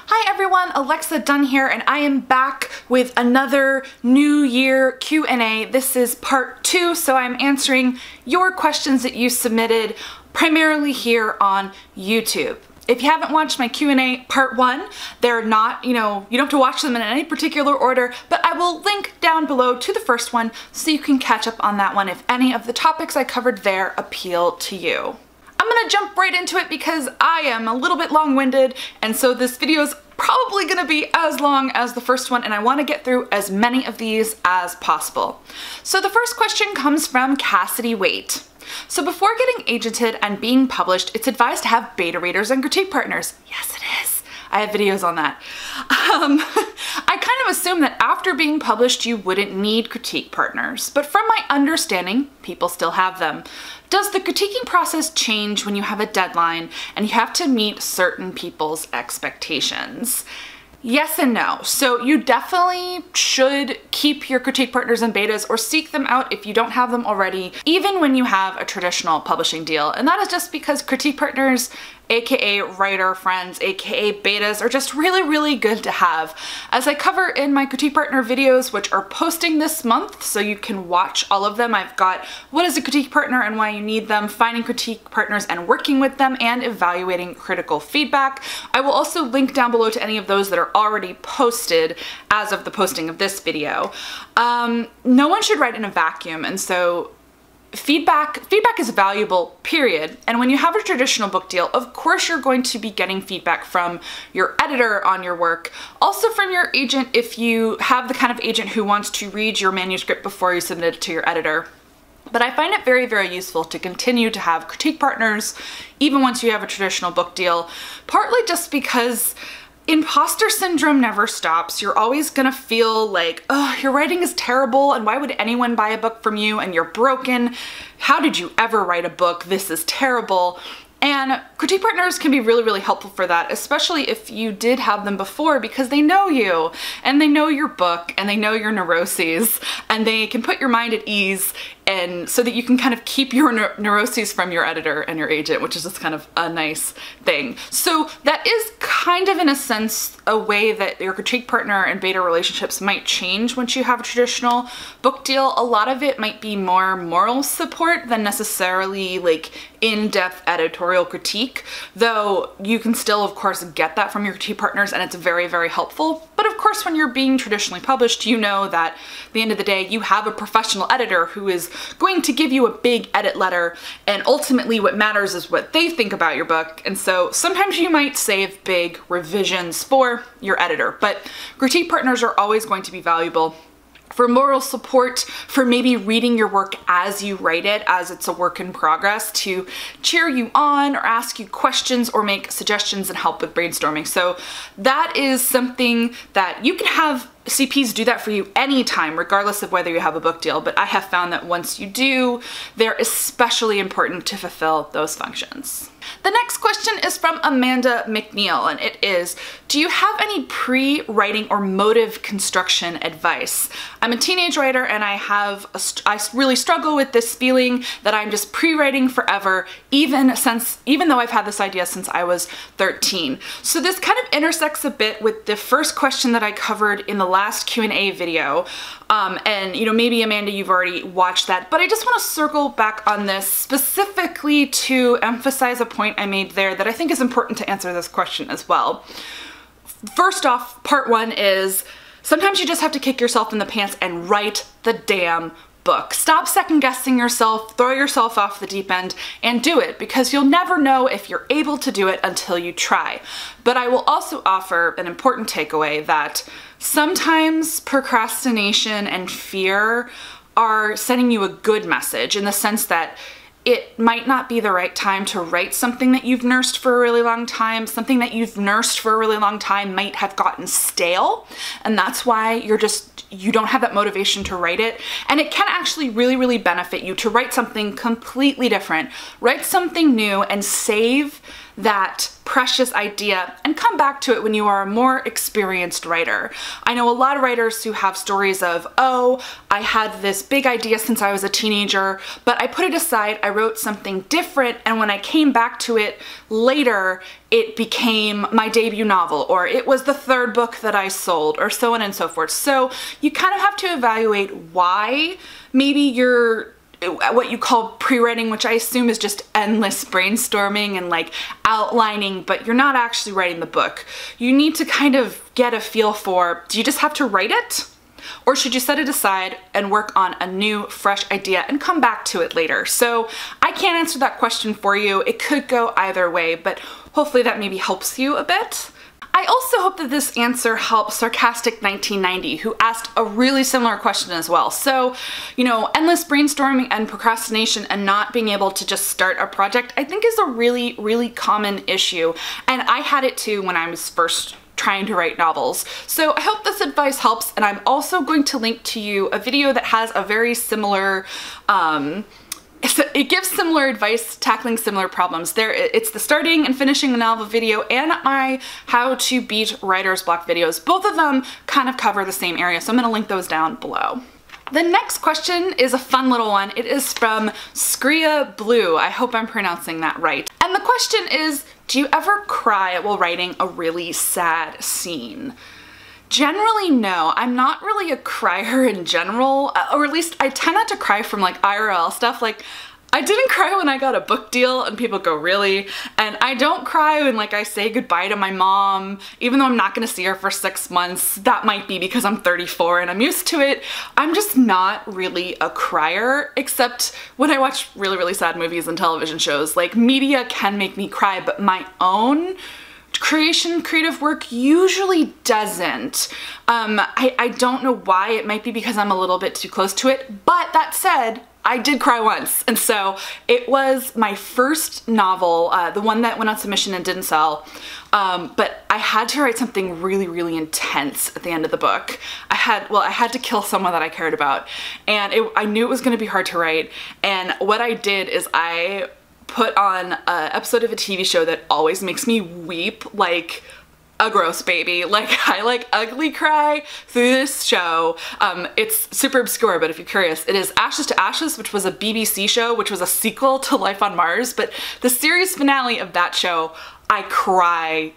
Hi everyone, Alexa Dunn here, and I am back with another New Year Q&A. This is part 2, so I'm answering your questions that you submitted primarily here on YouTube. If you haven't watched my Q&A part 1, they're not, you don't have to watch them in any particular order, but I will link down below to the first one so you can catch up on that one if any of the topics I covered there appeal to you. I'm gonna jump right into it because I am a little bit long-winded, and so this video is probably gonna be as long as the first one, and I wanna get through as many of these as possible. So the first question comes from Cassidy Waite. So before getting agented and being published, it's advised to have beta readers and critique partners. Yes, it is. I have videos on that. I kind of assumed that after being published, you wouldn't need critique partners, but from my understanding, people still have them. Does the critiquing process change when you have a deadline and you have to meet certain people's expectations? Yes and no. So you definitely should keep your critique partners and betas or seek them out if you don't have them already, even when you have a traditional publishing deal. And that is just because critique partners, aka writer friends, aka betas, are just really good to have. As I cover in my critique partner videos, which are posting this month, so you can watch all of them. I've got what is a critique partner and why you need them, finding critique partners and working with them, and evaluating critical feedback. I will also link down below to any of those that are already posted as of the posting of this video. No one should write in a vacuum, and so feedback is valuable, period. And when you have a traditional book deal, of course you're going to be getting feedback from your editor on your work, also from your agent if you have the kind of agent who wants to read your manuscript before you submit it to your editor. But I find it very useful to continue to have critique partners even once you have a traditional book deal, partly just because imposter syndrome never stops. You're always gonna feel like, oh, your writing is terrible and why would anyone buy a book from you, and you're broken. How did you ever write a book? This is terrible. And critique partners can be really helpful for that, especially if you did have them before, because they know you and they know your book and they know your neuroses and they can put your mind at ease, and so that you can kind of keep your neuroses from your editor and your agent, which is just kind of a nice thing. So that is kind of, in a sense, a way that your critique partner and beta relationships might change once you have a traditional book deal. A lot of it might be more moral support than necessarily like in-depth editorial critique, though you can still, of course, get that from your critique partners, and it's very helpful. But of course, when you're being traditionally published, you know that at the end of the day, you have a professional editor who is going to give you a big edit letter, and ultimately what matters is what they think about your book. And so sometimes you might save big revisions for your editor, but critique partners are always going to be valuable for moral support, for maybe reading your work as you write it, as it's a work in progress, to cheer you on or ask you questions or make suggestions and help with brainstorming. So that is something that you can have CPs do that for you anytime, regardless of whether you have a book deal, but I have found that once you do, they're especially important to fulfill those functions. The next question is from Amanda McNeil, and it is, do you have any pre-writing or motive construction advice? I'm a teenage writer and I really struggle with this feeling that I'm just pre-writing forever, even though I've had this idea since I was 13. So this kind of intersects a bit with the first question that I covered in the last Q&A video. And maybe Amanda, you've already watched that, but I just want to circle back on this specifically to emphasize a point I made there that I think is important to answer this question as well. First off, part 1 is sometimes you just have to kick yourself in the pants and write the damn book. Stop second guessing yourself, throw yourself off the deep end, and do it, because you'll never know if you're able to do it until you try. But I will also offer an important takeaway that sometimes procrastination and fear are sending you a good message, in the sense that it might not be the right time to write something that you've nursed for a really long time. Something that you've nursed for a really long time might have gotten stale, and that's why you don't have that motivation to write it. And it can actually really benefit you to write something completely different, write something new, and save that precious idea and come back to it when you are a more experienced writer. I know a lot of writers who have stories of, oh, I had this big idea since I was a teenager, but I put it aside, I wrote something different, and when I came back to it later, it became my debut novel, or it was the third book that I sold, or so on and so forth. So you kind of have to evaluate why maybe you're what you call pre-writing, which I assume is just endless brainstorming and like outlining, but you're not actually writing the book. You need to kind of get a feel for, do you just have to write it? Or should you set it aside and work on a new, fresh idea and come back to it later? So I can't answer that question for you. It could go either way, but hopefully that maybe helps you a bit. I also hope that this answer helps Sarcastic 1990, who asked a really similar question as well. So, you know, endless brainstorming and procrastination and not being able to just start a project, I think is a really, really common issue. And I had it too when I was first trying to write novels. So I hope this advice helps, and I'm also going to link to you a video that has a very similar, it gives similar advice tackling similar problems. It's the starting and finishing the novel video and my how to beat writer's block videos. Both of them kind of cover the same area, so I'm gonna link those down below. The next question is a fun little one. It is from Skria Blue. I hope I'm pronouncing that right. And the question is, do you ever cry while writing a really sad scene? Generally, no. I'm not really a crier in general, or at least I tend not to cry from like IRL stuff. Like, I didn't cry when I got a book deal and people go, really? And I don't cry when like I say goodbye to my mom, even though I'm not gonna see her for 6 months. That might be because I'm 34 and I'm used to it. I'm just not really a crier, except when I watch really, really sad movies and television shows. Like, media can make me cry, but my own creative work usually doesn't. I don't know why. It might be because I'm a little bit too close to it, but that said, I did cry once, and so it was my first novel, the one that went on submission and didn't sell, but I had to write something really, really intense at the end of the book. I had to kill someone that I cared about, and I knew it was going to be hard to write, and what I did is I put on an episode of a TV show that always makes me weep like a gross baby. Like, I like ugly cry through this show. It's super obscure, but if you're curious, it is Ashes to Ashes, which was a BBC show, which was a sequel to Life on Mars, but the series finale of that show, I cry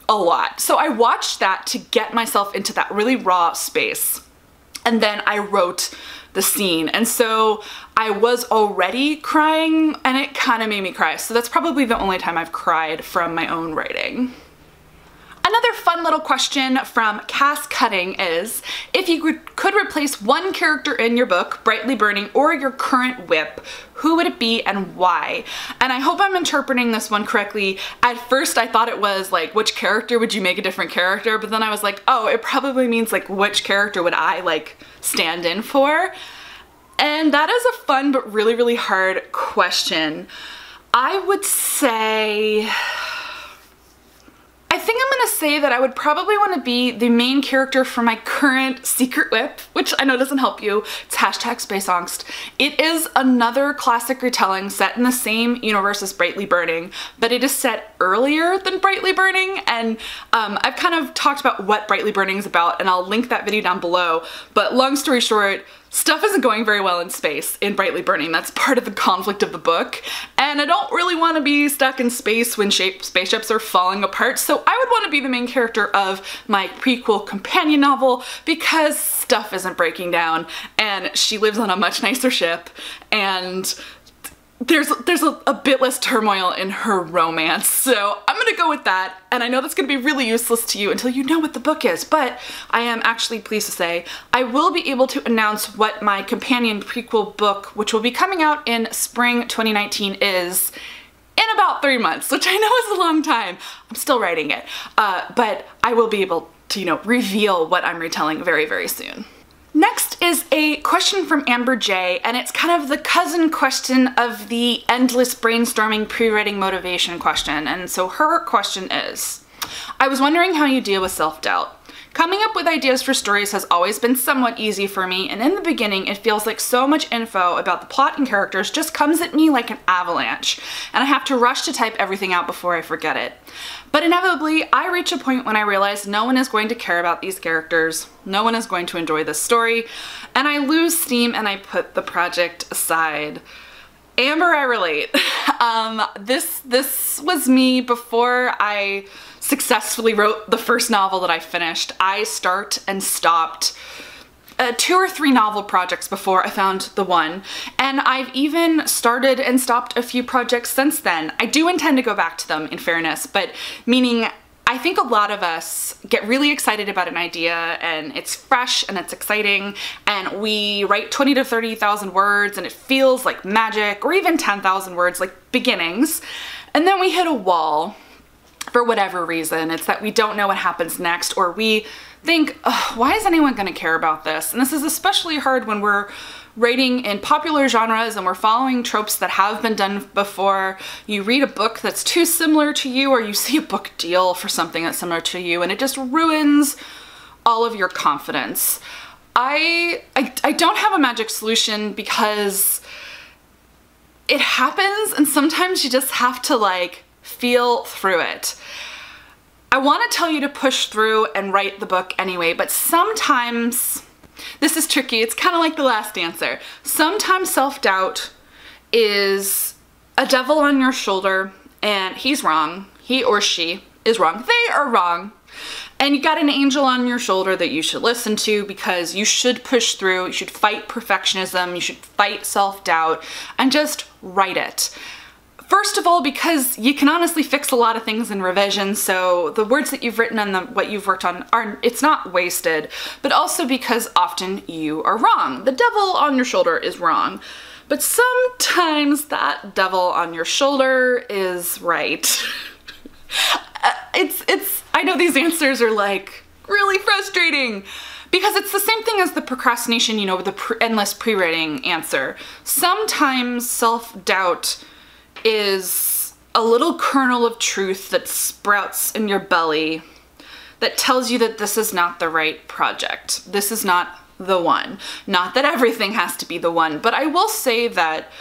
a lot. So I watched that to get myself into that really raw space, and then I wrote the scene, and so I was already crying and it kind of made me cry. So that's probably the only time I've cried from my own writing. Another fun little question from Cass Cutting is, if you could replace one character in your book, Brightly Burning, or your current whip, who would it be and why? And I hope I'm interpreting this one correctly. At first I thought it was like, which character would you make a different character? But then I was like, oh, it probably means like, which character would I like stand in for? And that is a fun but really, really hard question. I would say, I think I'm gonna say that I would probably want to be the main character for my current Secret Whip, which I know doesn't help you. It's hashtag Space Angst. It is another classic retelling set in the same universe as Brightly Burning, but it is set earlier than Brightly Burning, and I've kind of talked about what Brightly Burning is about, and I'll link that video down below. But long story short, stuff isn't going very well in space in Brightly Burning. That's part of the conflict of the book, and I don't really want to be stuck in space when spaceships are falling apart, so I would want to be the main character of my prequel companion novel because stuff isn't breaking down and she lives on a much nicer ship, and there's a bit less turmoil in her romance. So I'm gonna go with that, and I know that's gonna be really useless to you until you know what the book is, but I am actually pleased to say I will be able to announce what my companion prequel book, which will be coming out in spring 2019, is in about 3 months, which I know is a long time. I'm still writing it, but I will be able to, you know, reveal what I'm retelling very, very soon. Next is a question from Amber J, and it's kind of the cousin question of the endless brainstorming pre-writing motivation question. And so her question is, I was wondering how you deal with self-doubt. Coming up with ideas for stories has always been somewhat easy for me, and in the beginning it feels like so much info about the plot and characters just comes at me like an avalanche, and I have to rush to type everything out before I forget it. But inevitably, I reach a point when I realize no one is going to care about these characters, no one is going to enjoy this story, and I lose steam and I put the project aside. Amber, I relate. This was me before I successfully wrote the first novel that I finished. I start and stopped 2 or 3 novel projects before I found the one, and I've even started and stopped a few projects since then. I do intend to go back to them, in fairness, but meaning I think a lot of us get really excited about an idea and it's fresh and it's exciting and we write 20 to 30,000 words and it feels like magic, or even 10,000 words like beginnings, and then we hit a wall for whatever reason. It's that we don't know what happens next, or we think, oh, why is anyone going to care about this? And this is especially hard when we're writing in popular genres and we're following tropes that have been done before. You read a book that's too similar to you, or you see a book deal for something that's similar to you, and it just ruins all of your confidence. I don't have a magic solution because it happens, and sometimes you just have to like feel through it. I want to tell you to push through and write the book anyway, but sometimes this is tricky. It's kind of like the last answer. Sometimes self-doubt is a devil on your shoulder and he's wrong. He or she is wrong. They are wrong. And you got an angel on your shoulder that you should listen to, because you should push through. You should fight perfectionism. You should fight self-doubt and just write it. First of all, because you can honestly fix a lot of things in revision, so the words that you've written and what you've worked on it's not wasted, but also because often you are wrong. The devil on your shoulder is wrong, but sometimes that devil on your shoulder is right. I know these answers are like really frustrating, because it's the same thing as the procrastination, you know, the endless pre-writing answer. Sometimes self-doubt is a little kernel of truth that sprouts in your belly that tells you that this is not the right project. This is not the one. Not that everything has to be the one, but I will say that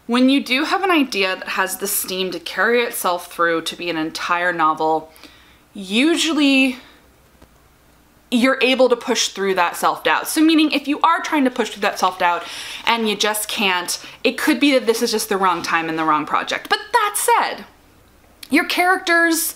when you do have an idea that has the steam to carry itself through to be an entire novel, usually you're able to push through that self-doubt. So meaning if you are trying to push through that self-doubt and you just can't, it could be that this is just the wrong time and the wrong project. But that said, your characters,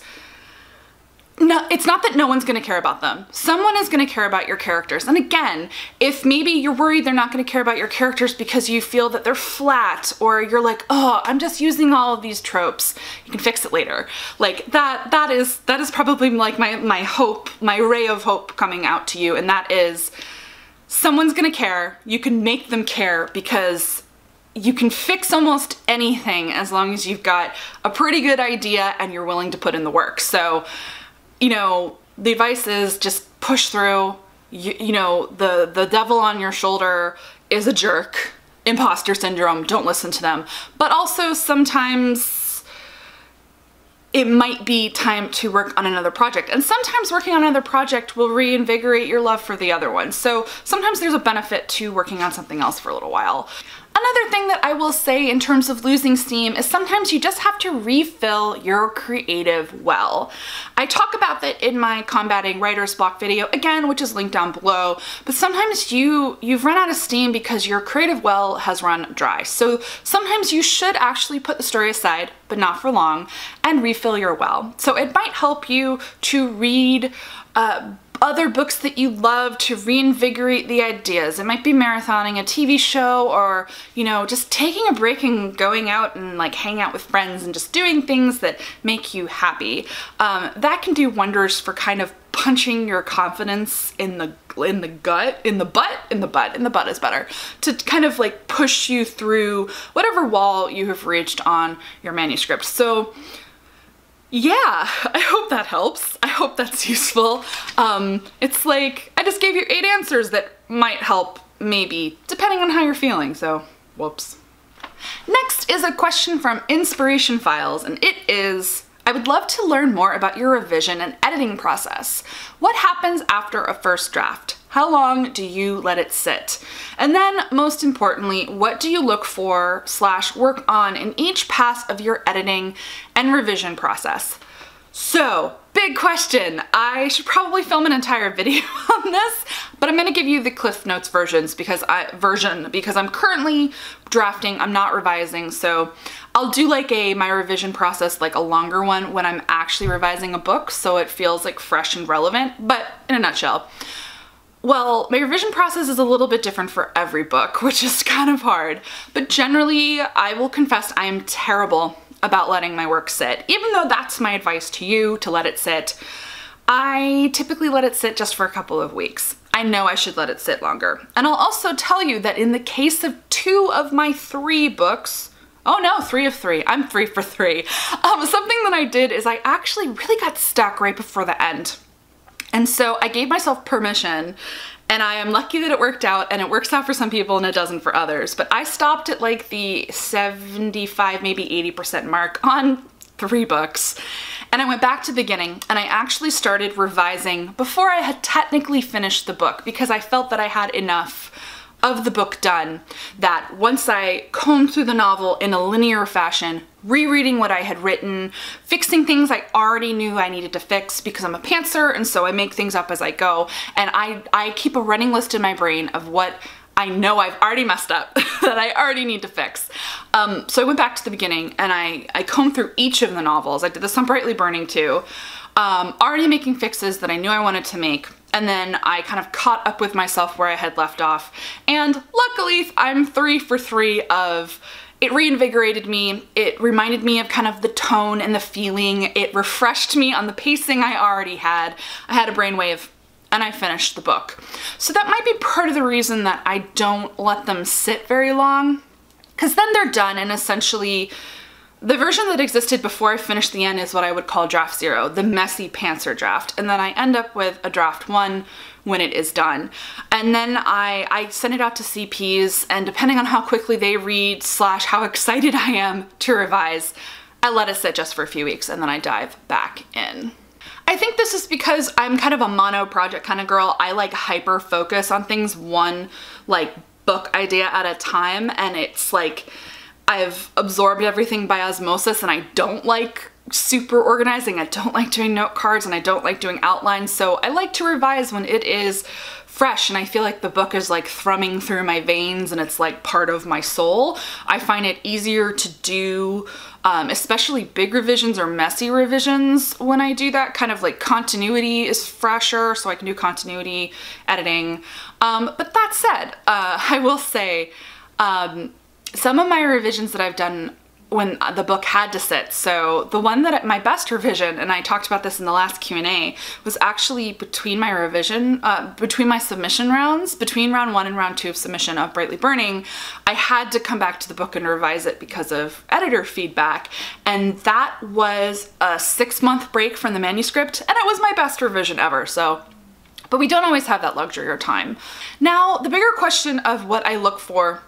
no, it's not that no one's gonna care about them. Someone is gonna care about your characters. And again, if maybe you're worried they're not gonna care about your characters because you feel that they're flat, or you're like, oh, I'm just using all of these tropes, you can fix it later. Like that is probably like my hope, my ray of hope coming out to you, and that is someone's gonna care. You can make them care, because you can fix almost anything as long as you've got a pretty good idea and you're willing to put in the work. So, you know, the advice is just push through. You know, the devil on your shoulder is a jerk. Imposter syndrome, don't listen to them. But also sometimes it might be time to work on another project. And sometimes working on another project will reinvigorate your love for the other one. So sometimes there's a benefit to working on something else for a little while. Another thing that I will say in terms of losing steam is sometimes you just have to refill your creative well. I talk about that in my Combating Writer's Block video, again, which is linked down below, but sometimes you've run out of steam because your creative well has run dry. So sometimes you should actually put the story aside, but not for long, and refill your well. So it might help you to read other books that you love to reinvigorate the ideas. It might be marathoning a TV show, or, you know, just taking a break and going out and like hang out with friends and just doing things that make you happy. That can do wonders for kind of punching your confidence in the butt is better, to kind of like push you through whatever wall you have reached on your manuscript. So yeah, I hope that helps. I hope that's useful. It's like, I just gave you 8 answers that might help, maybe, depending on how you're feeling, so whoops. Next is a question from Inspiration Files, and it is, I would love to learn more about your revision and editing process. What happens after a first draft? How long do you let it sit? And then, most importantly, what do you look for / work on in each pass of your editing and revision process? So, big question. I should probably film an entire video on this, but I'm gonna give you the Cliff Notes because I'm currently drafting, I'm not revising, so I'll do like my revision process, like a longer one when I'm actually revising a book, so it feels like fresh and relevant, but in a nutshell. Well, my revision process is a little bit different for every book, which is kind of hard, but generally, I will confess I am terrible about letting my work sit. Even though that's my advice to you, to let it sit, I typically let it sit just for a couple of weeks. I know I should let it sit longer. And I'll also tell you that in the case of 2 of my 3 books, oh no, 3 of 3, I'm 3 for 3. Something that I did is I actually really got stuck right before the end. And so I gave myself permission, and I am lucky that it worked out, and it works out for some people and it doesn't for others. But I stopped at like the 75, maybe 80% mark on 3 books. And I went back to the beginning, and I actually started revising before I had technically finished the book, because I felt that I had enough of the book done that once I combed through the novel in a linear fashion, rereading what I had written, fixing things I already knew I needed to fix because I'm a pantser, and so I make things up as I go, and I keep a running list in my brain of what I know I've already messed up that I already need to fix. So I went back to the beginning, and I combed through each of the novels. I did this on Brightly Burning too, already making fixes that I knew I wanted to make. And then I kind of caught up with myself where I had left off. And luckily, I'm 3 for 3 of it reinvigorated me. It reminded me of kind of the tone and the feeling. It refreshed me on the pacing I already had. I had a brainwave, and I finished the book. So that might be part of the reason that I don't let them sit very long, because then they're done, and essentially the version that existed before I finished the end is what I would call draft 0, the messy pantser draft. And then I end up with a draft 1 when it is done. And then I send it out to CPs, and depending on how quickly they read / how excited I am to revise, I let it sit just for a few weeks, and then I dive back in. I think this is because I'm kind of a mono project kind of girl. I like hyper focus on things, one like book idea at a time, and it's like I've absorbed everything by osmosis, and I don't like super organizing. I don't like doing note cards, and I don't like doing outlines, so I like to revise when it is fresh and I feel like the book is like thrumming through my veins and it's like part of my soul. I find it easier to do especially big revisions or messy revisions when I do that. Kind of like continuity is fresher, so I can do continuity editing. But that said, I will say some of my revisions that I've done when the book had to sit. So the one that my best revision, and I talked about this in the last Q&A, was actually between my revision, between my submission rounds, between round 1 and round 2 of submission of Brightly Burning, I had to come back to the book and revise it because of editor feedback. And that was a 6-month break from the manuscript, and it was my best revision ever. So, but we don't always have that luxury or time. Now, the bigger question of what I look for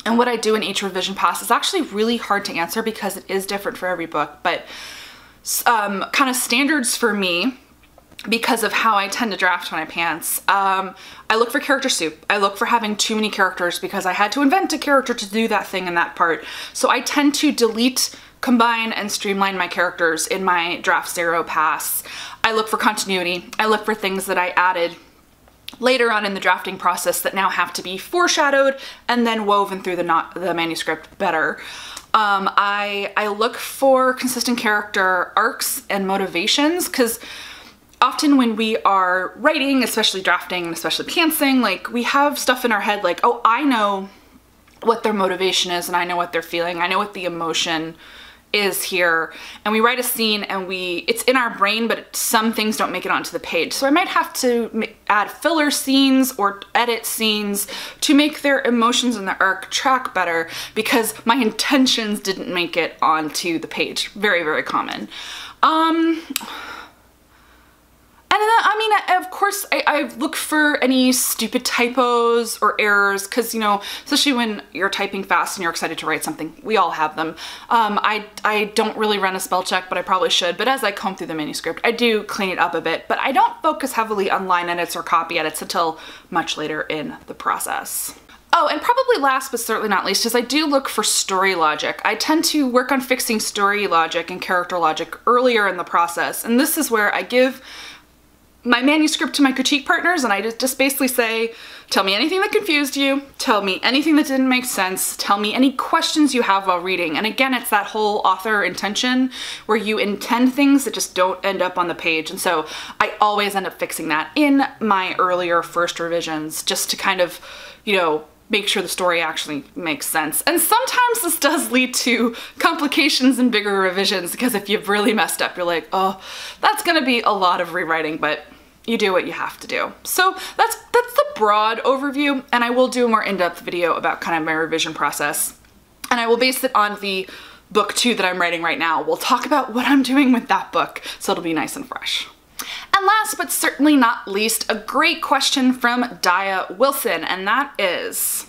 and what I do in each revision pass is actually really hard to answer because it is different for every book, but kind of standards for me, because of how I tend to draft when I pants, I look for character soup. I look for having too many characters because I had to invent a character to do that thing in that part. So I tend to delete, combine, and streamline my characters in my draft 0 pass. I look for continuity. I look for things that I added later on in the drafting process that now have to be foreshadowed and then woven through the manuscript better. I look for consistent character arcs and motivations, because often when we are writing, especially drafting and especially pantsing, like we have stuff in our head like, oh, I know what their motivation is and I know what they're feeling. I know what the emotion is here, and we write a scene and it's in our brain, but some things don't make it onto the page. So I might have to add filler scenes or edit scenes to make their emotions and the arc track better because my intentions didn't make it onto the page. Very, very common. And then, I mean, of course, I look for any stupid typos or errors because, you know, especially when you're typing fast and you're excited to write something, we all have them. I don't really run a spell check, but I probably should. But as I comb through the manuscript, I do clean it up a bit, but I don't focus heavily on line edits or copy edits until much later in the process. Oh, and probably last but certainly not least is I do look for story logic. I tend to work on fixing story logic and character logic earlier in the process, and this is where I give my manuscript to my critique partners and I just basically say, tell me anything that confused you, tell me anything that didn't make sense, tell me any questions you have while reading. And again, it's that whole author intention where you intend things that just don't end up on the page. And so I always end up fixing that in my earlier first revisions just to kind of, you know, make sure the story actually makes sense. And sometimes this does lead to complications and bigger revisions because if you've really messed up, you're like, oh, that's gonna be a lot of rewriting, but you do what you have to do. So that's the broad overview, and I will do a more in-depth video about kind of my revision process. And I will base it on the book 2 that I'm writing right now. We'll talk about what I'm doing with that book, so it'll be nice and fresh. And last but certainly not least, a great question from Daya Wilson, and that is,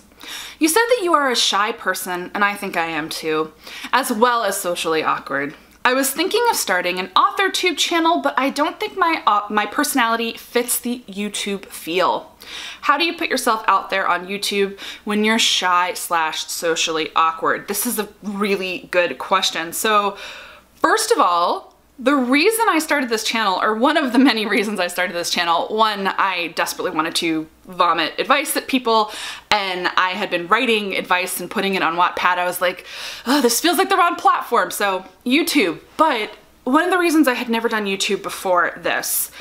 you said that you are a shy person, and I think I am too, as well as socially awkward. I was thinking of starting an AuthorTube channel, but I don't think my personality fits the YouTube feel. How do you put yourself out there on YouTube when you're shy / socially awkward? This is a really good question. So first of all, the reason I started this channel, or one of the many reasons I started this channel, one, I desperately wanted to vomit advice at people, and I had been writing advice and putting it on Wattpad. I was like, oh, this feels like the wrong platform, so YouTube. But one of the reasons I had never done YouTube before this,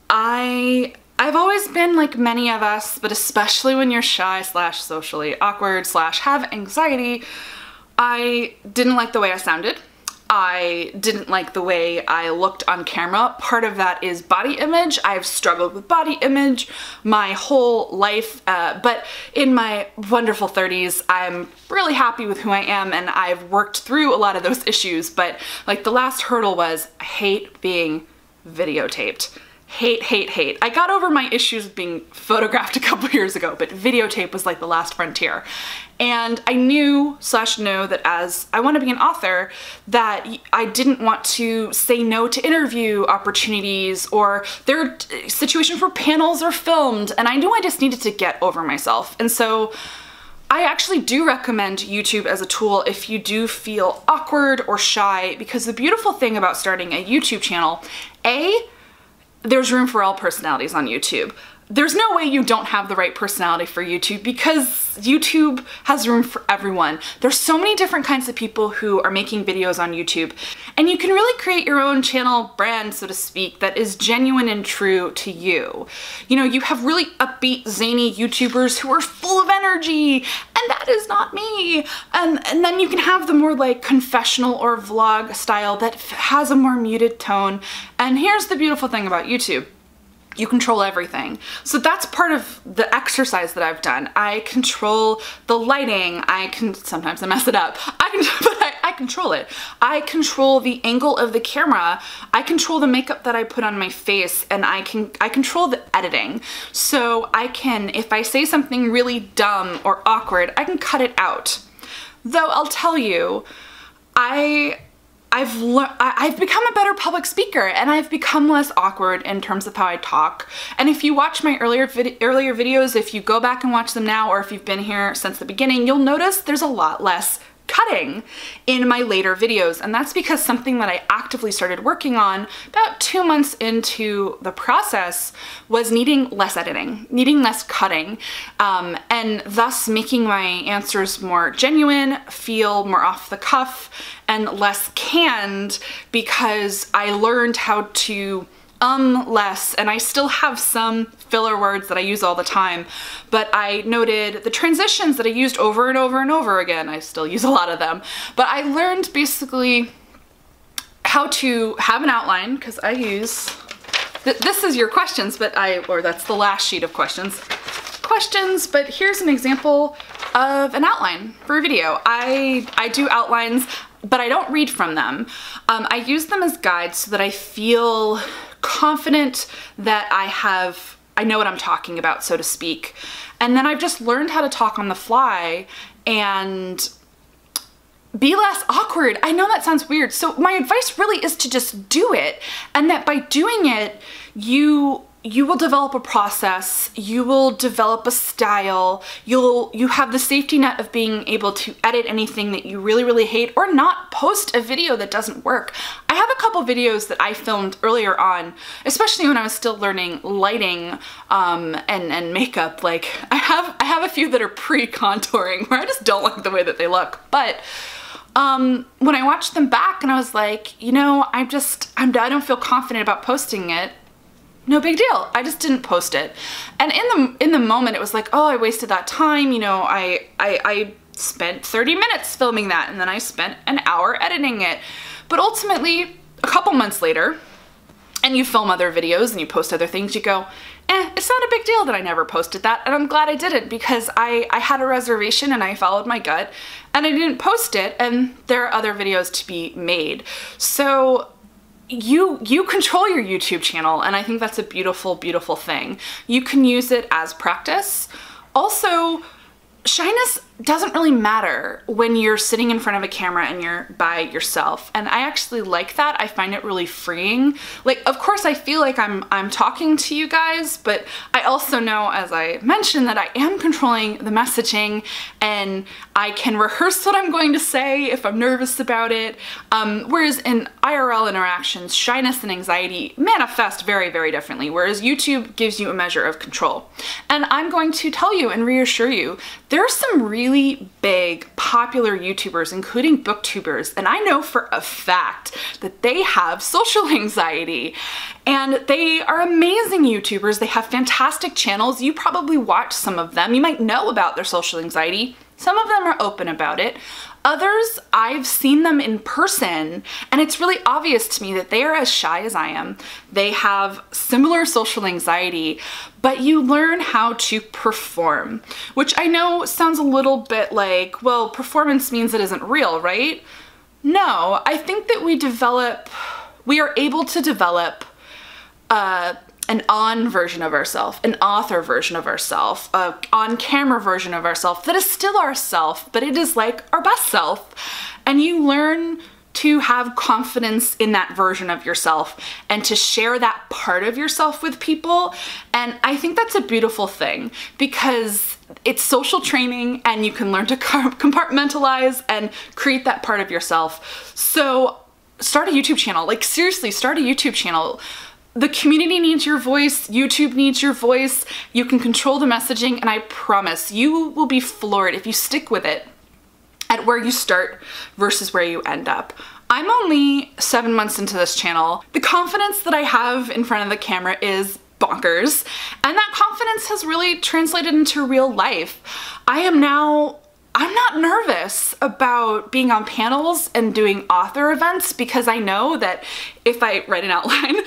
I've always been like many of us, but especially when you're shy / socially awkward / have anxiety, I didn't like the way I sounded. I didn't like the way I looked on camera. Part of that is body image. I've struggled with body image my whole life, but in my wonderful 30s, I'm really happy with who I am, and I've worked through a lot of those issues. But like the last hurdle was, I hate being videotaped. Hate, hate, hate. I got over my issues with being photographed a couple years ago, but videotape was like the last frontier. And I knew / know that as I want to be an author, that I didn't want to say no to interview opportunities or there are situations where panels are filmed, and I knew I just needed to get over myself. And so I actually do recommend YouTube as a tool if you do feel awkward or shy, because the beautiful thing about starting a YouTube channel, there's room for all personalities on YouTube. There's no way you don't have the right personality for YouTube because YouTube has room for everyone. There's so many different kinds of people who are making videos on YouTube, and you can really create your own channel brand, so to speak, that is genuine and true to you. You know, you have really upbeat, zany YouTubers who are full of energy, and that is not me. And then you can have the more like confessional or vlog style that has a more muted tone. And here's the beautiful thing about YouTube. You control everything. So that's part of the exercise that I've done. I control the lighting. Sometimes I mess it up. But I control it. I control the angle of the camera. I control the makeup that I put on my face, and I control the editing. So I can, if I say something really dumb or awkward, I can cut it out. Though I'll tell you, I've become a better public speaker, and I've become less awkward in terms of how I talk. And if you watch my earlier videos, if you go back and watch them now, or if you've been here since the beginning, you'll notice there's a lot less cutting in my later videos. And that's because something that I actively started working on about 2 months into the process was needing less editing, needing less cutting, and thus making my answers more genuine, feel more off the cuff, and less canned, because I learned how to less, and I still have some filler words that I use all the time, but I noted the transitions that I used over and over and over again. I still use a lot of them, but I learned basically how to have an outline, because I use, this is your questions, but or that's the last sheet of questions, but here's an example of an outline for a video. I do outlines, but I don't read from them. I use them as guides so that I feel confident that I know what I'm talking about, so to speak. And then I've just learned how to talk on the fly and be less awkward. I know that sounds weird. So my advice really is to just do it. And that by doing it, you will develop a process, you will develop a style, you have the safety net of being able to edit anything that you really, really hate or not post a video that doesn't work. I have a couple videos that I filmed earlier on, especially when I was still learning lighting and makeup. Like I have a few that are pre-contouring where I just don't like the way that they look. But when I watched them back and I was like, you know, I don't feel confident about posting it. No big deal. I just didn't post it. And in the moment it was like, oh, I wasted that time. You know, I spent 30 minutes filming that and then I spent an hour editing it. But ultimately, a couple months later, and you film other videos and you post other things, you go, it's not a big deal that I never posted that. And I'm glad I didn't, because I had a reservation and I followed my gut and I didn't post it, and there are other videos to be made. So you control your YouTube channel, and I think that's a beautiful, beautiful thing. You can use it as practice. Also, shyness doesn't really matter when you're sitting in front of a camera and you're by yourself. And I actually like that. I find it really freeing. Like, of course I feel like I'm talking to you guys, but I also know, as I mentioned, that I am controlling the messaging and I can rehearse what I'm going to say if I'm nervous about it. Whereas in IRL interactions, shyness and anxiety manifest very, very differently, whereas YouTube gives you a measure of control. And I'm going to tell you and reassure you, there are some really big, popular YouTubers, including booktubers, and I know for a fact that they have social anxiety. And they are amazing YouTubers. They have fantastic channels. You probably watch some of them. You might know about their social anxiety. Some of them are open about it. Others, I've seen them in person, and it's really obvious to me that they are as shy as I am. They have similar social anxiety, but you learn how to perform, which I know sounds a little bit like, well, performance means it isn't real, right? No, I think that we are able to develop an on version of ourselves, an author version of ourselves, an on-camera version of ourselves that is still ourself, but it is like our best self. And you learn to have confidence in that version of yourself and to share that part of yourself with people. And I think that's a beautiful thing, because it's social training and you can learn to compartmentalize and create that part of yourself. So start a YouTube channel. Like, seriously, start a YouTube channel. The community needs your voice, YouTube needs your voice, you can control the messaging, and I promise you will be floored if you stick with it at where you start versus where you end up. I'm only 7 months into this channel. The confidence that I have in front of the camera is bonkers, and that confidence has really translated into real life. I'm not nervous about being on panels and doing author events, because I know that if I write an outline,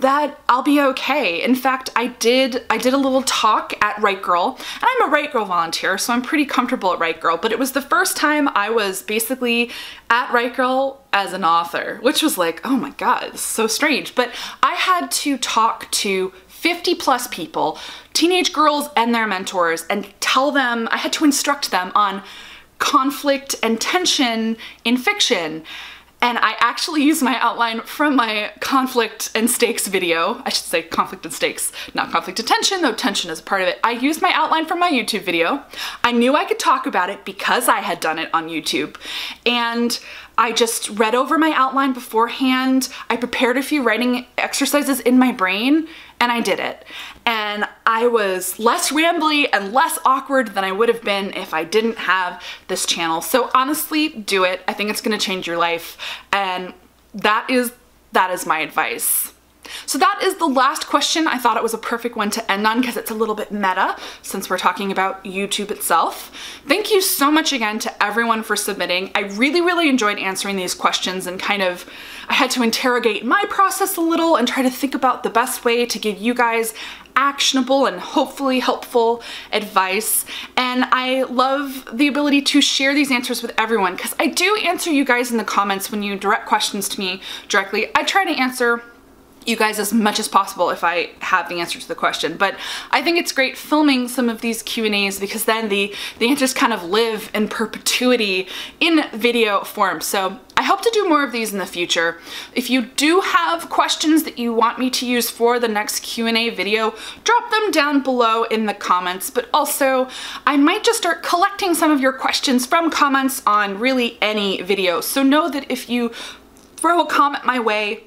that I'll be okay. In fact, I did a little talk at Write Girl, and I'm a Write Girl volunteer, so I'm pretty comfortable at Write Girl, but it was the first time I was basically at Write Girl as an author, which was like, oh my God, it's so strange. But I had to talk to 50+ people, teenage girls and their mentors, and tell them, I had to instruct them on conflict and tension in fiction. And I actually used my outline from my conflict and stakes video. I should say conflict and stakes, not conflict and tension, though tension is part of it. I used my outline from my YouTube video. I knew I could talk about it because I had done it on YouTube. And I just read over my outline beforehand. I prepared a few writing exercises in my brain, and I did it. And I was less rambly and less awkward than I would have been if I didn't have this channel. So honestly, do it. I think it's gonna change your life. And that is my advice. So that is the last question. I thought it was a perfect one to end on because it's a little bit meta since we're talking about YouTube itself. Thank you so much again to everyone for submitting. I really, really enjoyed answering these questions, and I had to interrogate my process a little and try to think about the best way to give you guys actionable and hopefully helpful advice. And I love the ability to share these answers with everyone, because I do answer you guys in the comments when you direct questions to me directly. I try to answer you guys as much as possible if I have the answer to the question. But I think it's great filming some of these Q&As because then the answers kind of live in perpetuity in video form. So I hope to do more of these in the future. If you do have questions that you want me to use for the next Q&A video, drop them down below in the comments. But also, I might just start collecting some of your questions from comments on really any video. So know that if you throw a comment my way,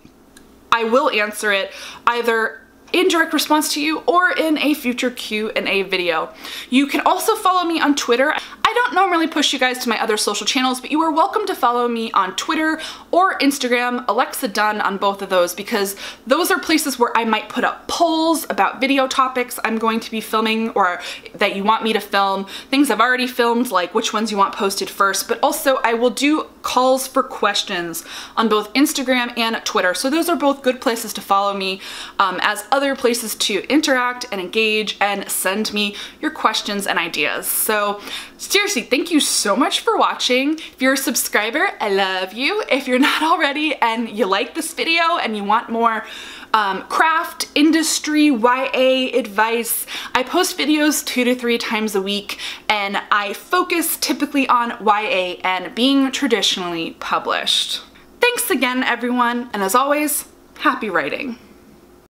I will answer it either in direct response to you or in a future Q&A video. You can also follow me on Twitter. I don't normally push you guys to my other social channels, but you are welcome to follow me on Twitter or Instagram, Alexa Donne on both of those, because those are places where I might put up polls about video topics I'm going to be filming or that you want me to film, things I've already filmed, like which ones you want posted first, but also I will do calls for questions on both Instagram and Twitter. So those are both good places to follow me as other places to interact and engage and send me your questions and ideas. So seriously, thank you so much for watching. If you're a subscriber, I love you. If you're not already and you like this video and you want more craft, industry, YA advice, I post videos 2 to 3 times a week, and I focus typically on YA and being traditionally published. Thanks again, everyone, and as always, happy writing.